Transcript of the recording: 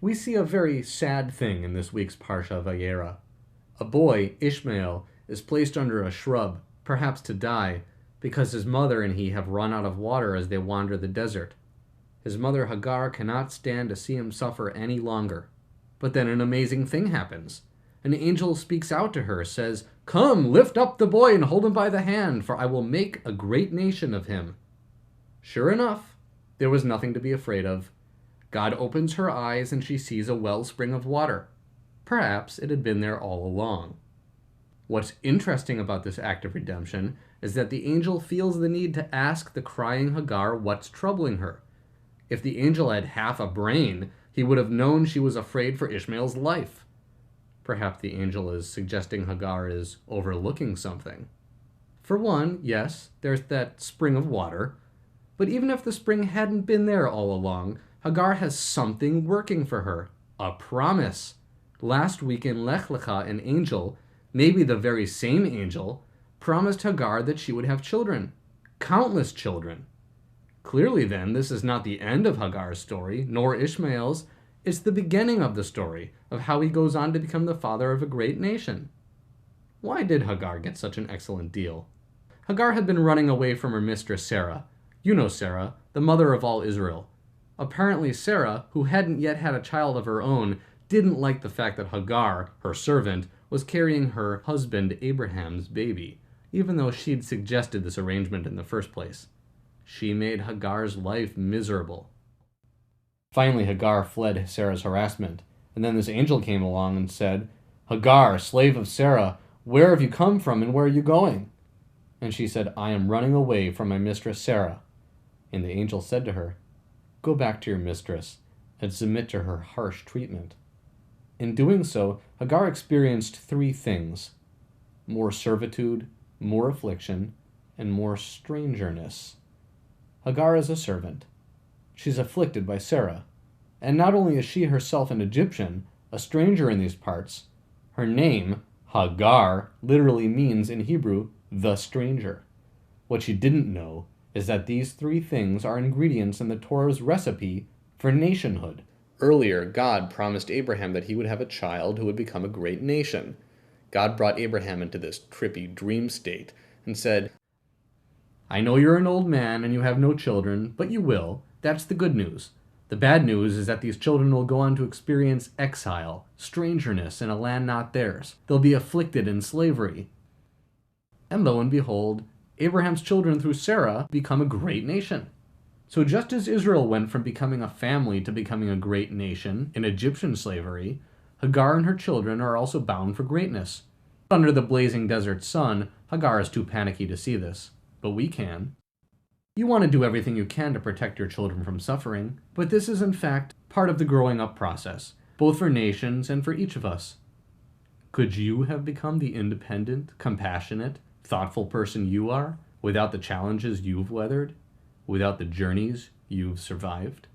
We see a very sad thing in this week's parsha Vayeira. A boy, Ishmael, is placed under a shrub, perhaps to die, because his mother and he have run out of water as they wander the desert. His mother Hagar cannot stand to see him suffer any longer. But then an amazing thing happens. An angel speaks out to her, says, "Come, lift up the boy and hold him by the hand, for I will make a great nation of him." Sure enough, there was nothing to be afraid of. God opens her eyes and she sees a wellspring of water. Perhaps it had been there all along. What's interesting about this act of redemption is that the angel feels the need to ask the crying Hagar what's troubling her. If the angel had half a brain, he would have known she was afraid for Ishmael's life. Perhaps the angel is suggesting Hagar is overlooking something. For one, yes, there's that spring of water. But even if the spring hadn't been there all along, Hagar has something working for her. A promise. Last week in Lech Lecha, an angel, maybe the very same angel, promised Hagar that she would have children. Countless children. Clearly then, this is not the end of Hagar's story, nor Ishmael's. It's the beginning of the story, of how he goes on to become the father of a great nation. Why did Hagar get such an excellent deal? Hagar had been running away from her mistress Sarah. You know Sarah, the mother of all Israel. Apparently Sarah, who hadn't yet had a child of her own, didn't like the fact that Hagar, her servant, was carrying her husband Abraham's baby, even though she'd suggested this arrangement in the first place. She made Hagar's life miserable. Finally, Hagar fled Sarah's harassment, and then this angel came along and said, "Hagar, slave of Sarah, where have you come from and where are you going?" And she said, "I am running away from my mistress Sarah." And the angel said to her, "Go back to your mistress and submit to her harsh treatment." In doing so, Hagar experienced three things: more servitude, more affliction, and more strangerness. Hagar is a servant. She's afflicted by Sarah. And not only is she herself an Egyptian, a stranger in these parts, her name, Hagar, literally means in Hebrew, the stranger. What she didn't know is that these three things are ingredients in the Torah's recipe for nationhood. Earlier, God promised Abraham that he would have a child who would become a great nation. God brought Abraham into this trippy dream state and said, "I know you're an old man and you have no children, but you will. That's the good news. The bad news is that these children will go on to experience exile, strangeness in a land not theirs. They'll be afflicted in slavery." And lo and behold, Abraham's children through Sarah become a great nation. So just as Israel went from becoming a family to becoming a great nation in Egyptian slavery, Hagar and her children are also bound for greatness. Under the blazing desert sun, Hagar is too panicky to see this, but we can. You want to do everything you can to protect your children from suffering, but this is in fact part of the growing up process, both for nations and for each of us. Could you have become the independent, compassionate, thoughtful person you are without the challenges you've weathered, without the journeys you've survived?